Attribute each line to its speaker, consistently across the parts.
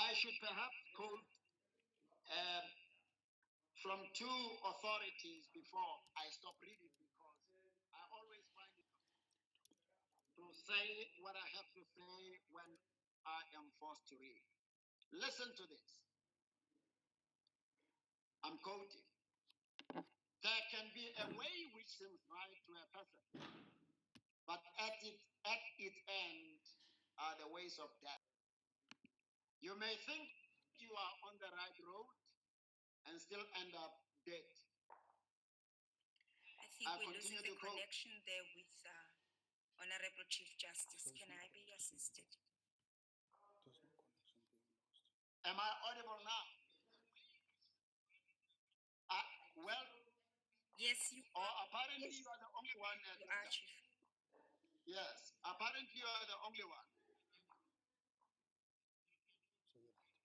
Speaker 1: I should perhaps quote from two authorities before I stop reading, because I always find it to say what I have to say when I am forced to read. Listen to this. I'm quoting. There can be a way which seems right to a person, but at its end are the ways of death. You may think you are on the right road and still end up dead.
Speaker 2: I think we're losing the connection there with Honorable Chief Justice. Can I be assisted?
Speaker 1: Am I audible now? Well,
Speaker 2: yes, you
Speaker 1: or
Speaker 2: are.
Speaker 1: apparently
Speaker 2: Yes.
Speaker 1: you are the only one.
Speaker 2: You are, Chief.
Speaker 1: Yes, apparently you are the only one.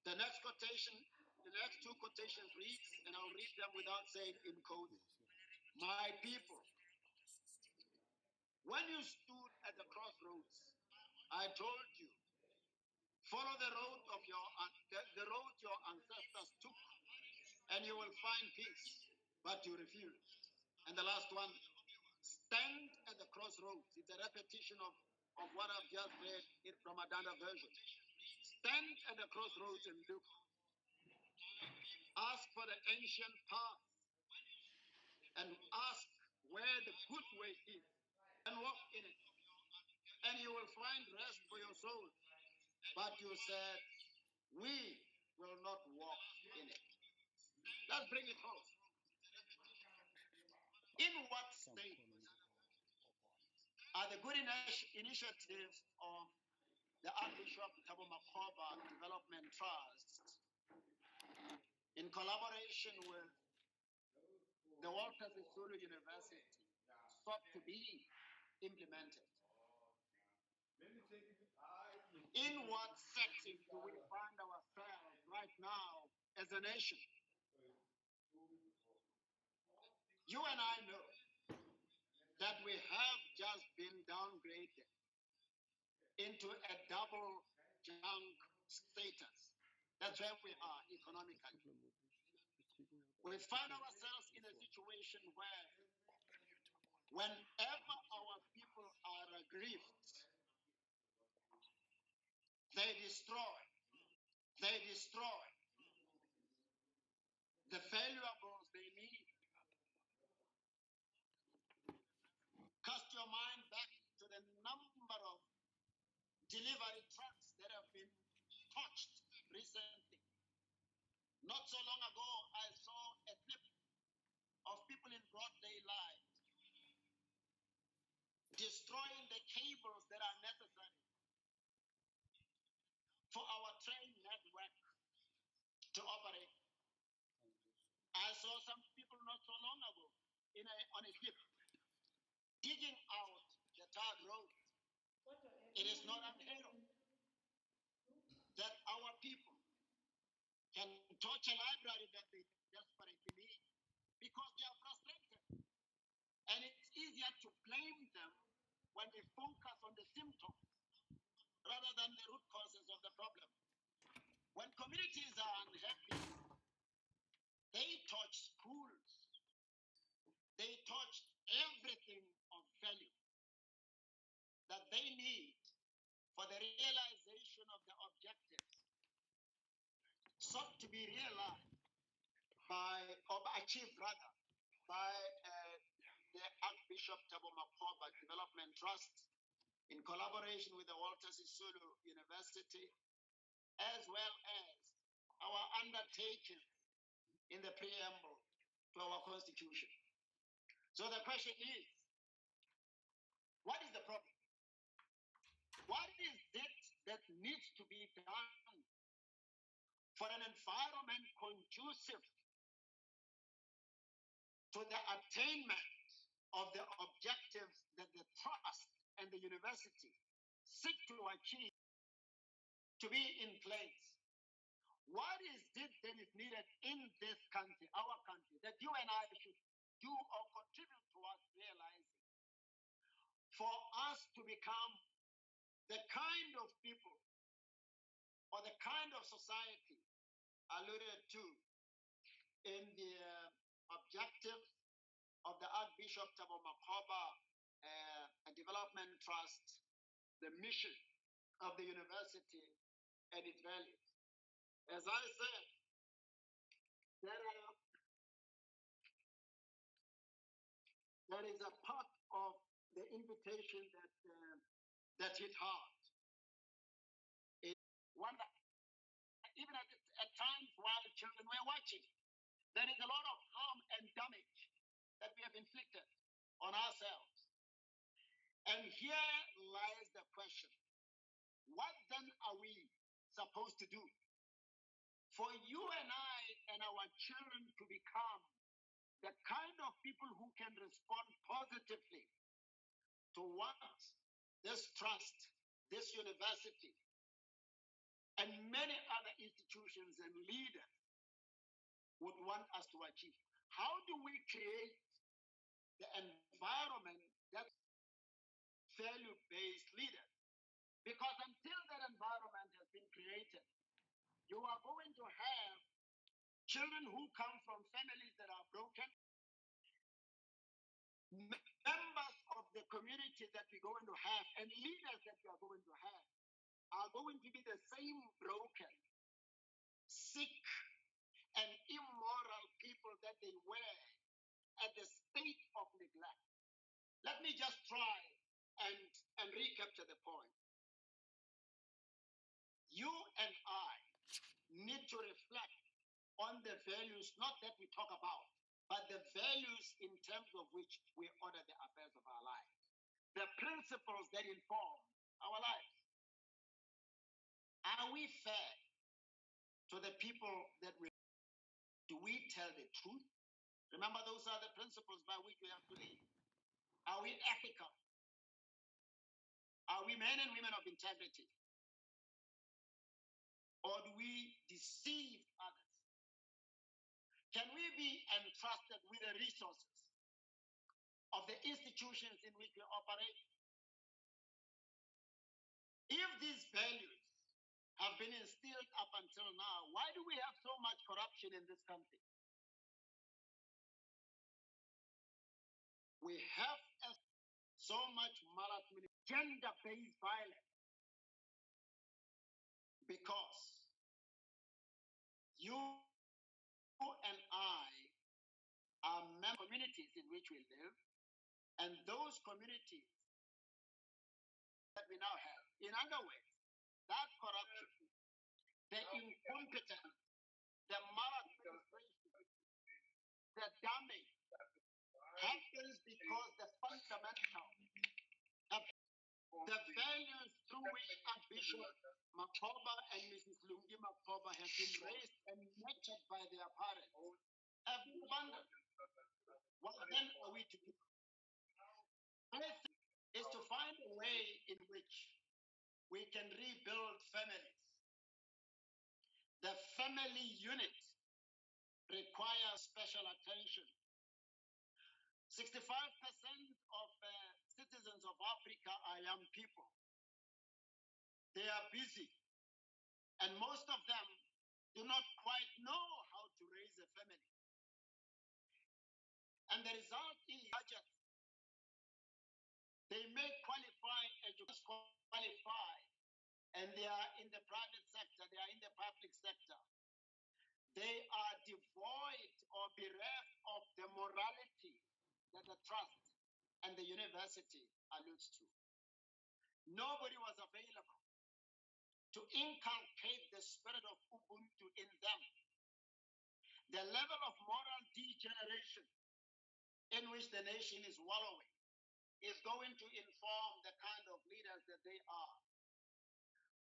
Speaker 1: The next quotation, the next two quotations reads, and I'll read them without saying in quotes. My people, when you stood at the crossroads, I told you, follow the road of the road your ancestors took, and you will find peace. But you refused. And the last one, stand at the crossroads. It's a repetition of what I've just read from Adana version. Stand at the crossroads and look. Ask for the ancient path and ask where the good way is and walk in it. And you will find rest for your soul. But you said, we will not walk in it. Let's bring it home. In what state are the good initiatives of the Archbishop Thabo Makgoba Development Trust in collaboration with the Walter Sisulu University sought to be implemented? In what setting do we find ourselves right now as a nation? You and I know that we have just been downgraded into a double junk status. That's where we are economically. We find ourselves in a situation where whenever our people are aggrieved, they destroy the valuables they need. Cast your mind back to the number of delivery trucks that have been touched recently. Not so long ago, I saw a clip of people in broad daylight destroying the cables that are necessary for our train network to operate. I saw some people not so long ago on a clip digging out the tarred road. It is not unheard of that our people can touch a library that they desperately need because they are frustrated. And it's easier to blame them when we focus on the symptoms rather than the root causes of the problem. When communities are unhappy, they touch schools. They touch everything of value that they need for the realization of the objectives sought to be realized or achieved rather by the Archbishop Thabo Makgoba Development Trust in collaboration with the Walter Sisulu University, as well as our undertaking in the preamble to our Constitution. So the question is, what is the problem? What is it that needs to be done for an environment conducive to the attainment of the objectives that the trust and the university seek to achieve to be in place? What is it that is needed in this country, our country, that you and I should do or contribute towards realizing for us to become the kind of people or the kind of society alluded to in the objective of the Archbishop Thabo Makgoba Development Trust, the mission of the university and its values. As I said, there is a part of the invitation that hit hard. One that even at times while children were watching, there is a lot of harm and damage that we have inflicted on ourselves. And here lies the question: what then are we supposed to do for you and I and our children to become the kind of people who can respond positively to what this trust, this university, and many other institutions and leaders would want us to achieve? How do we create the environment that's value-based leaders? Because until that environment has been created, you are going to have children who come from families that are broken. Members of the community that we're going to have and leaders that we are going to have are going to be the same broken, sick, and immoral people that they were at the state of neglect. Let me just try and recapture the point. You and I need to reflect on the values, not that we talk about, but the values in terms of which we order the affairs of our lives, the principles that inform our lives. Are we fair to the people that we do? We tell the truth? Remember, those are the principles by which we have to live. Are we ethical? Are we men and women of integrity? Or do we deceive others? Can we be entrusted with the resources of the institutions in which we operate? If these values have been instilled up until now, why do we have so much corruption in this country? We have so much maladministration, gender-based violence, because you and I are communities in which we live, and those communities that we now have. In other words, that corruption, the incompetence, the maladministration, the damage happens because the fundamental, the values through which Archbishop Makgoba and Mrs. Lungi Makgoba have been raised and nurtured by their parents have been abandoned. What then are we to do? First is to find a way in which we can rebuild families. The family unit requires special attention. 65% of citizens of Africa are young people. They are busy, and most of them do not quite know how to raise a family. And the result is budget. They may qualify, and they are in the private sector, they are in the public sector. They are devoid or bereft of the morality that the trust and the university alludes to. Nobody was available to inculcate the spirit of Ubuntu in them. The level of moral degeneration in which the nation is wallowing is going to inform the kind of leaders that they are.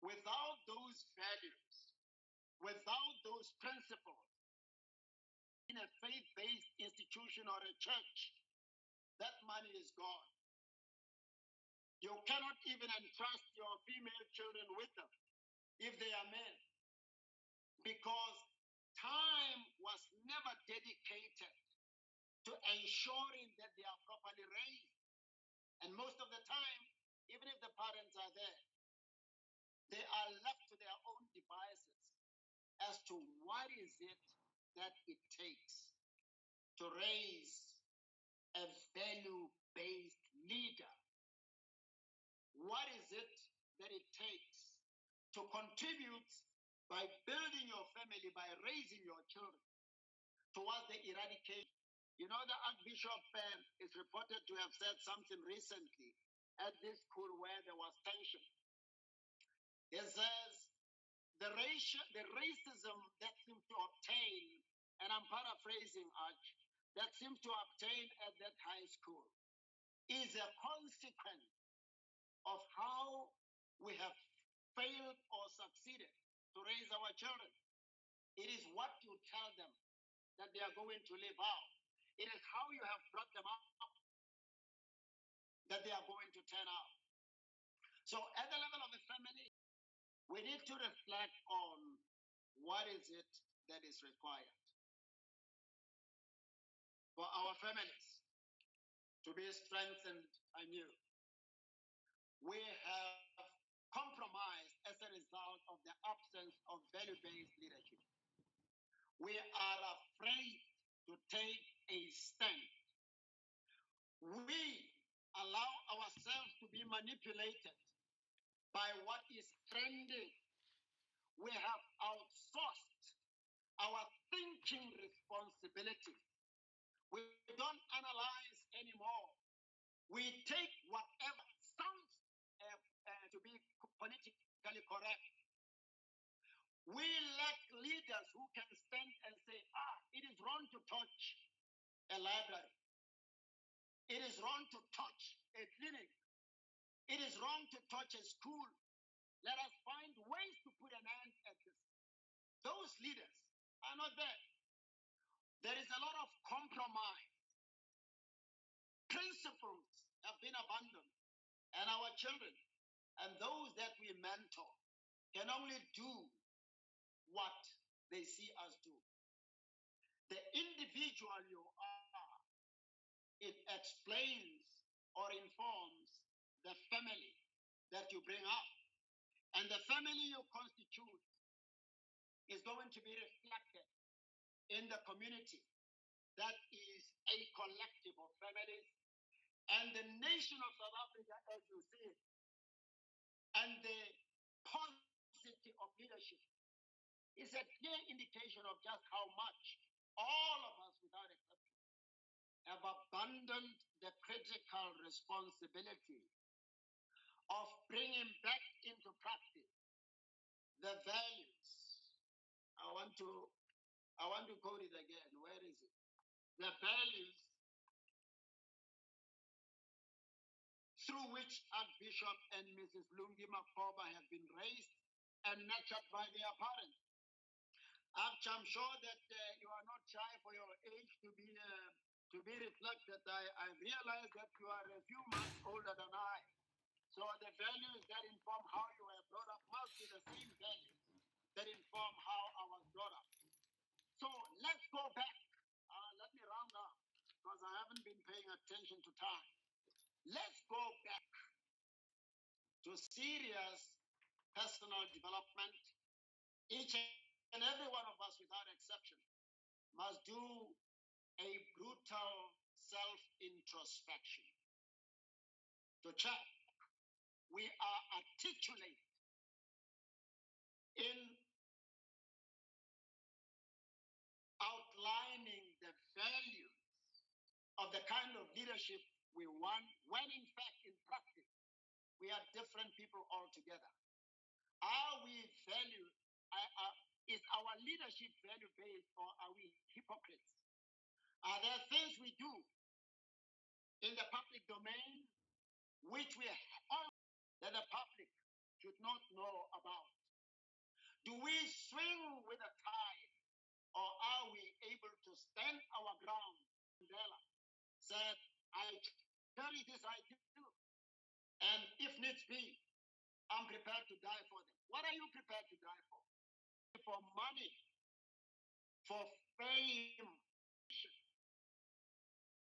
Speaker 1: Without those values, without those principles, in a faith-based institution or a church, that money is gone. You cannot even entrust your female children with them if they are men, because time was never dedicated to ensuring that they are properly raised. And most of the time, even if the parents are there, they are left to their own devices as to what is it that it takes to raise a value-based leader. What is it that it takes to contribute by building your family, by raising your children towards the eradication? You know, the Archbishop is reported to have said something recently at this school where there was tension. He says, the racism that seems to obtain, and I'm paraphrasing, Arch, that seems to obtain at that high school is a consequence of how we have failed or succeeded to raise our children. It is what you tell them that they are going to live out. It is how you have brought them up that they are going to turn out. So at the level of the family, we need to reflect on what is it that is required for our families to be strengthened anew. We have compromised as a result of the absence of value-based leadership. We are afraid to take a stand. We allow ourselves to be manipulated by what is trending. We have outsourced our thinking responsibility. We don't analyze anymore. We take whatever sounds to be politically correct. We lack leaders who can stand and say, it is wrong to touch a library. It is wrong to touch a clinic. It is wrong to touch a school. Let us find ways to put an end at this. Those leaders are not there. There is a lot of compromise. Principles have been abandoned. And our children and those that we mentor can only do what they see us do. The individual you are, it explains or informs the family that you bring up. And the family you constitute is going to be reflected in the community that is a collective of families. And the nation of South Africa, as you see it, and the paucity of leadership is a clear indication of just how much all of us, without exception, have abandoned the critical responsibility of bringing back into practice the values. I want to quote it again. Where is it? The values through which Archbishop and Mrs. Lungi Makoba have been raised and nurtured by their parents. I'm sure that you are not shy for your age to be reflected. I realize that you are a few months older than I. So the values that inform how you were brought up must be the same values that inform how I was brought up. So let's go back. Let me round up because I haven't been paying attention to time. Let's go back to serious personal development. Each and every one of us, without exception, must do a brutal self-introspection to check we are articulate in outlining the values of the kind of leadership we want, when in fact, in practice, we are different people altogether. Is our leadership value-based, or are we hypocrites? Are there things we do in the public domain which we all that the public should not know about? Do we swing with the tide, or are we able to stand our ground? Mandela said, I carry this I do, and if needs be, I'm prepared to die for them. What are you prepared to die for? For money, for fame.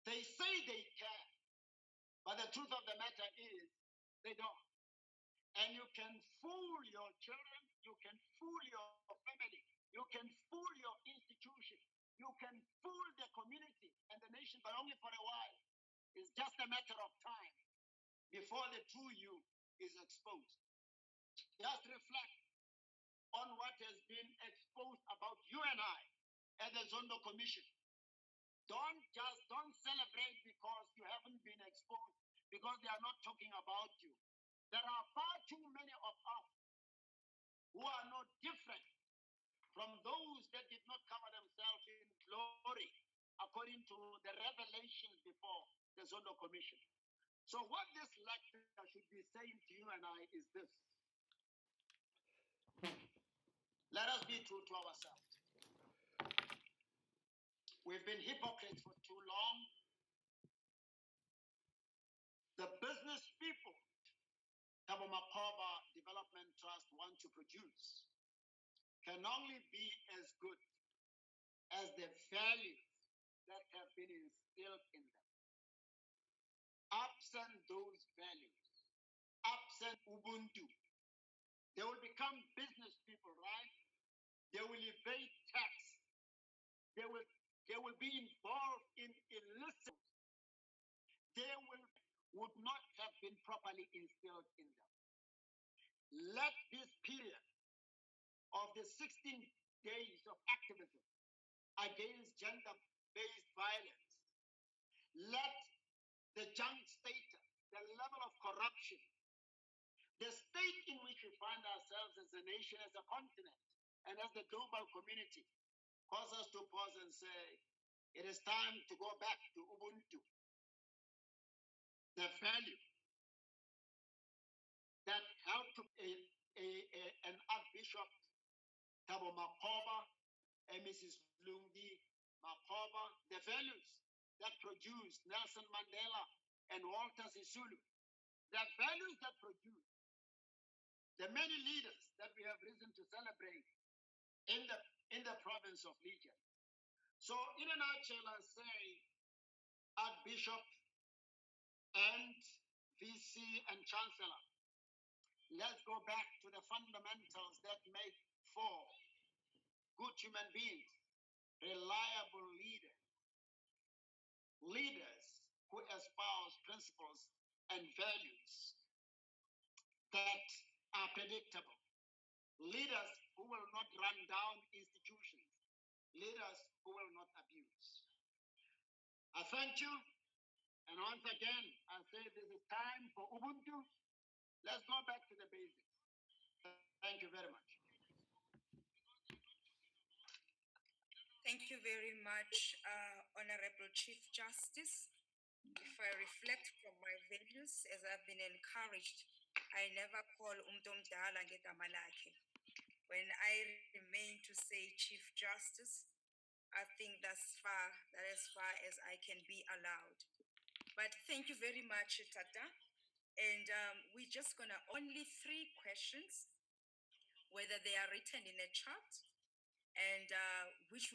Speaker 1: They say they care, but the truth of the matter is they don't. And you can fool your children, you can fool your family, you can fool your institution, you can fool the community and the nation, but only for a while. It's just a matter of time before the true you is exposed. Just reflect on what has been exposed about you and I at the Zondo Commission. Don't celebrate because you haven't been exposed, because they are not talking about you. There are far too many of us who are not different from those that did not cover themselves in glory, according to the revelations before the Zondo Commission. So what this lecture should be saying to you and I is this. Let us be true to ourselves. We've been hypocrites for too long. The business people Thabo Makgoba Development Trust want to produce can only be as good as the values that have been instilled in them. Absent those values, absent Ubuntu, they will become business people, right? They will evade tax. They will be involved in illicit. They would not have been properly instilled in them. Let this period of the 16 days of activism against gender-based violence, let the junk status, the level of corruption, the state in which we find ourselves as a nation, as a continent, and as the global community, cause us to pause and say, it is time to go back to Ubuntu, the value that helped an Archbishop Thabo Makgoba and Mrs. Lungi Makgoba, the values that produced Nelson Mandela and Walter Sisulu, the values that produced the many leaders that we have reason to celebrate in the province of Legion. So in a nutshell, I say Archbishop and VC and Chancellor, let's go back to the fundamentals that make for good human beings, reliable leaders who espouse principles and values that are predictable, leaders who will not run down institutions, leaders who will not abuse. I thank you, and once again, I say this is time for Ubuntu. Let's go back to the basics. Thank you very much.
Speaker 2: Thank you very much, Honorable Chief Justice. If I reflect from my values, as I've been encouraged, I never call Umdomdala ngegama lakhe. When I remain to say Chief Justice, I think that as far as I can be allowed. But thank you very much, Tata. And we're just gonna only 3 questions, whether they are written in a chat and which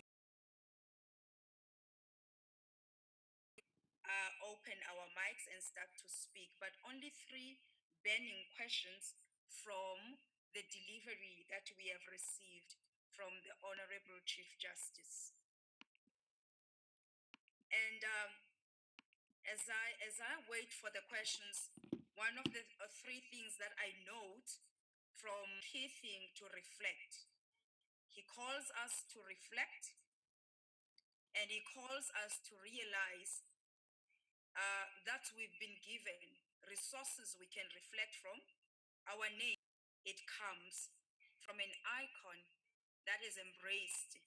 Speaker 2: open our mics and start to speak, but only 3 burning questions from the delivery that we have received from the Honorable Chief Justice. And as I wait for the questions, one of the 3 things that I note from key thing to reflect. He calls us to reflect, and he calls us to realize that we've been given resources we can reflect from. Our name, it comes from an icon that is embraced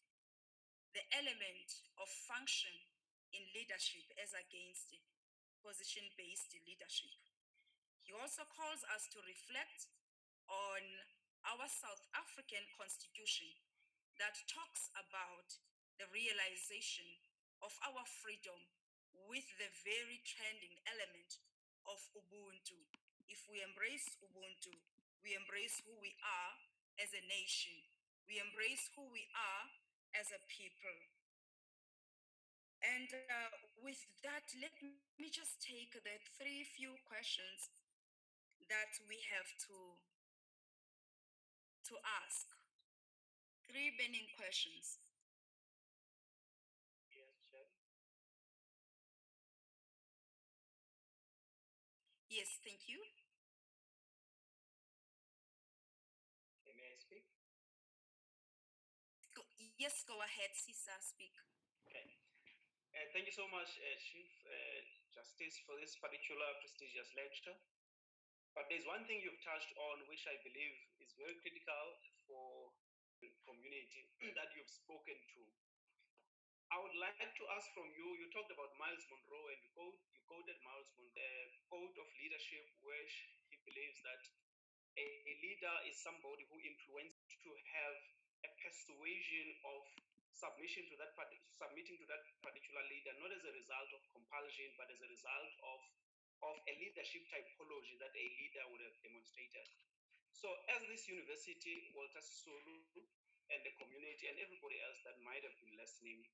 Speaker 2: the element of function in leadership as against position-based leadership. He also calls us to reflect on our South African constitution that talks about the realization of our freedom with the very trending element of Ubuntu. If we embrace Ubuntu, we embrace who we are as a nation. We embrace who we are as a people. And with that, let me just take the 3 few questions. that we have to ask. 3 burning questions.
Speaker 3: Yes, Chair.
Speaker 2: Yes, thank you.
Speaker 3: May I speak?
Speaker 2: Yes, go ahead, Sisa, speak.
Speaker 3: Okay. Thank you so much, Chief Justice, for this particular prestigious lecture. But there's one thing you've touched on, which I believe is very critical for the community that you've spoken to. I would like to ask from you, you talked about Miles Monroe and you quoted Miles Monroe, quote of leadership, where he believes that a leader is somebody who influences to have a persuasion of submitting to that particular leader, not as a result of compulsion, but as a result of a leadership typology that a leader would have demonstrated. So as this university, Walter Sisulu, and the community and everybody else that might have been listening,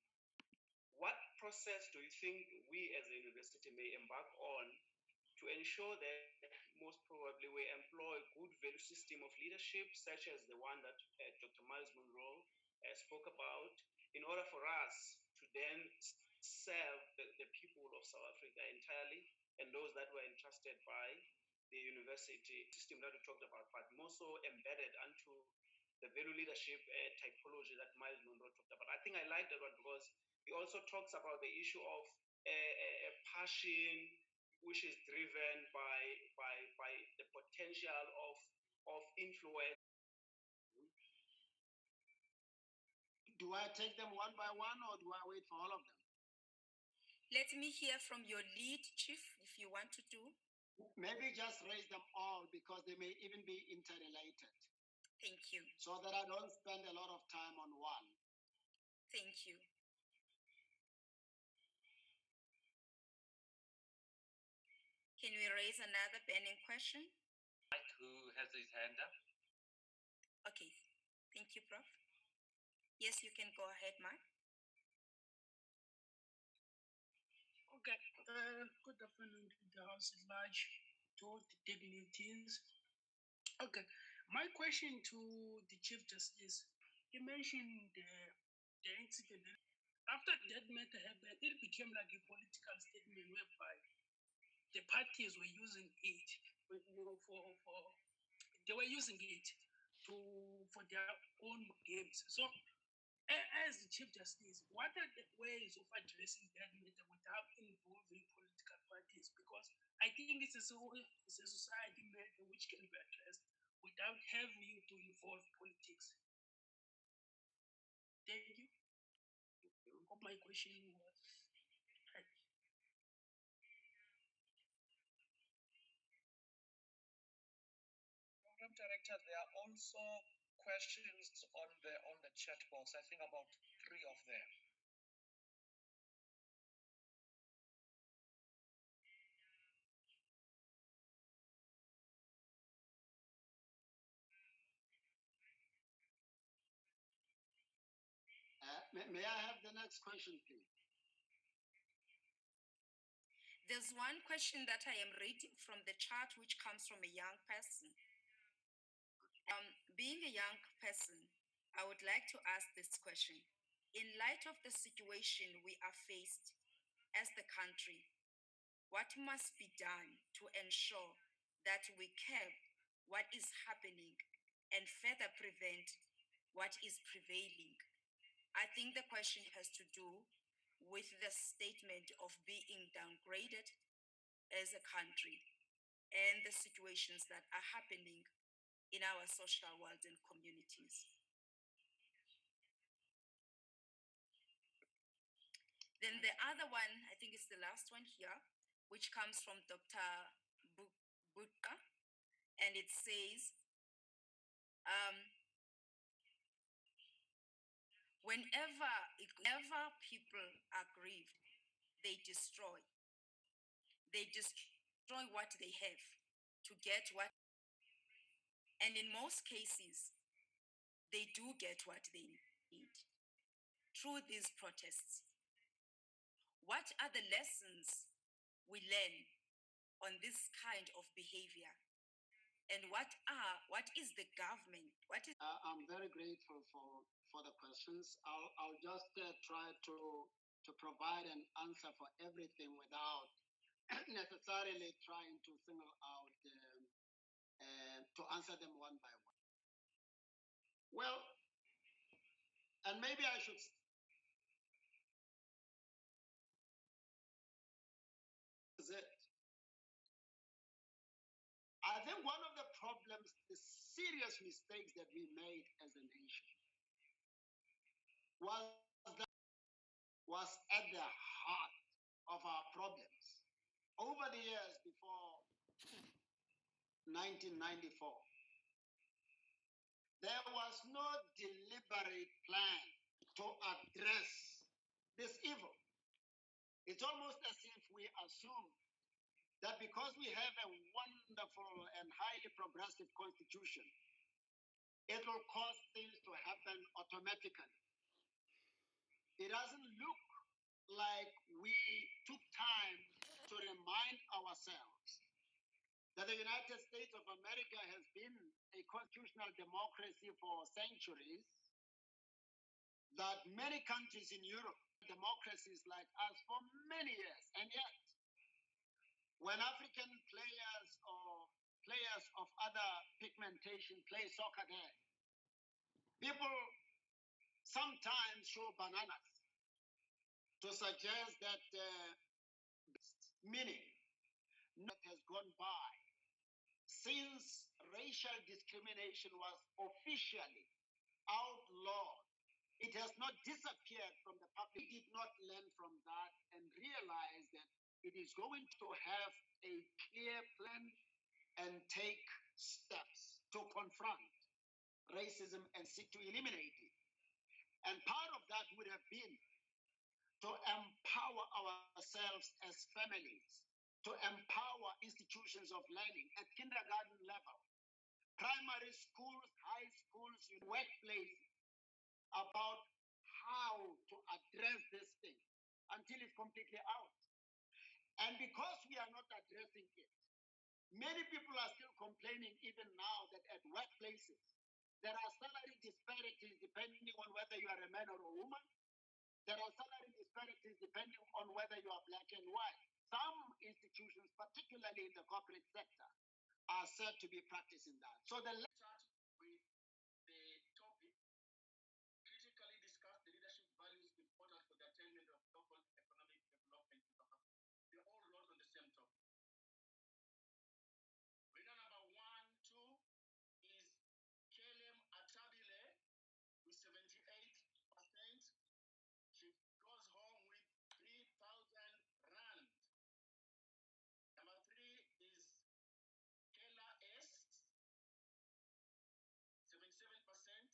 Speaker 3: what process do you think we as a university may embark on to ensure that most probably we employ good value system of leadership, such as the one that Dr. Miles Monroe spoke about, in order for us to then serve the people of South Africa entirely and those that were entrusted by the university system that we talked about, but more so embedded onto the value leadership typology that Miles Monroe talked about. I think I like that one because he also talks about the issue of passion, which is driven by the potential of influence.
Speaker 1: Do I take them one by one or do I wait for all of them?
Speaker 2: Let me hear from your lead, Chief, if you want to do.
Speaker 1: Maybe just raise them all because they may even be interrelated.
Speaker 2: Thank you.
Speaker 1: So that I don't spend a lot of time on one.
Speaker 2: Thank you. Can we raise another burning question?
Speaker 3: Mike, who has his hand up?
Speaker 2: Okay, thank you, Prof. Yes, you can go ahead, Mike.
Speaker 4: Okay, good afternoon to the House at large, to all the dignitaries. Okay, my question to the Chief Justice, you mentioned the incident. After that matter happened, it became like a political statement whereby the parties were using it, they were using it for their own games. So as the Chief Justice, what are the ways of addressing that matter without involving political parties? Because I think it's a society matter which can be addressed without having to involve politics. Thank you. Hope my question was right.
Speaker 3: Program Director, there are also questions on the chat box. I think about 3 of them.
Speaker 1: May I have the next question, please?
Speaker 2: There's one question that I am reading from the chat, which comes from a young person. Being a young person, I would like to ask this question. In light of the situation we are faced as the country, what must be done to ensure that we curb what is happening and further prevent what is prevailing? I think the question has to do with the statement of being downgraded as a country and the situations that are happening in our social world and communities. Then the other one, I think it's the last one here, which comes from Dr. Butka, and it says, whenever people are grieved, they destroy what they have to get what, and in most cases, they do get what they need through these protests. What are the lessons we learn on this kind of behavior And what is the government?
Speaker 1: I'm very grateful for the questions. I'll just try to provide an answer for everything without necessarily trying to single out to answer them one by one. Well, and maybe I should. Is it? I think one of the problems, the serious mistakes that we made as a nation was at the heart of our problems. Over the years before 1994, there was no deliberate plan to address this evil. It's almost as if we assume that because we have a wonderful and highly progressive constitution, it will cause things to happen automatically. It doesn't look like we took time to remind ourselves that the United States of America has been a constitutional democracy for centuries, that many countries in Europe, democracies like us for many years, and yet when African players or players of other pigmentation play soccer there, people sometimes show bananas to suggest that meaning that has gone by since racial discrimination was officially outlawed. It has not disappeared from the public. We did not learn from that and realize that it is going to have a clear plan and take steps to confront racism and seek to eliminate it. And part of that would have been to empower ourselves as families, to empower institutions of learning at kindergarten level, primary schools, high schools, workplaces, about how to address this thing until it's completely out. And because we are not addressing it, many people are still complaining even now that at workplaces, there are salary disparities depending on whether you are a man or a woman. There are salary disparities depending on whether you are black and white. Some institutions, particularly in the corporate sector, are said to be practicing that. So the start with the topic, critically discuss the leadership values important for the attainment of local economic development. They all wrote on the same topic. Winner number 1, 2 is Kelem Atabile with 78%. She goes home with 3,000 rand. Number 3 is Kela S, 77%.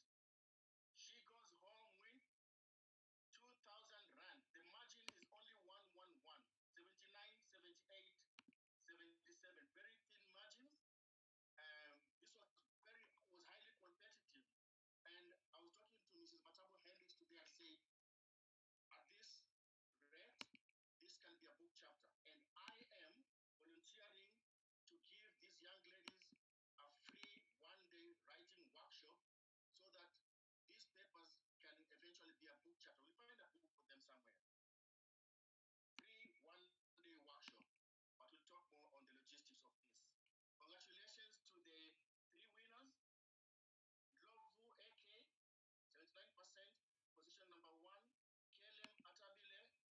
Speaker 1: She goes home with 2,000 rand. The margin is only 111, 79, 78, 77. Very thin margins. This was highly competitive. And I was talking to Mrs. Matabo Hendricks today and said, at this rate, this can be a book chapter. And I am volunteering to give these young ladies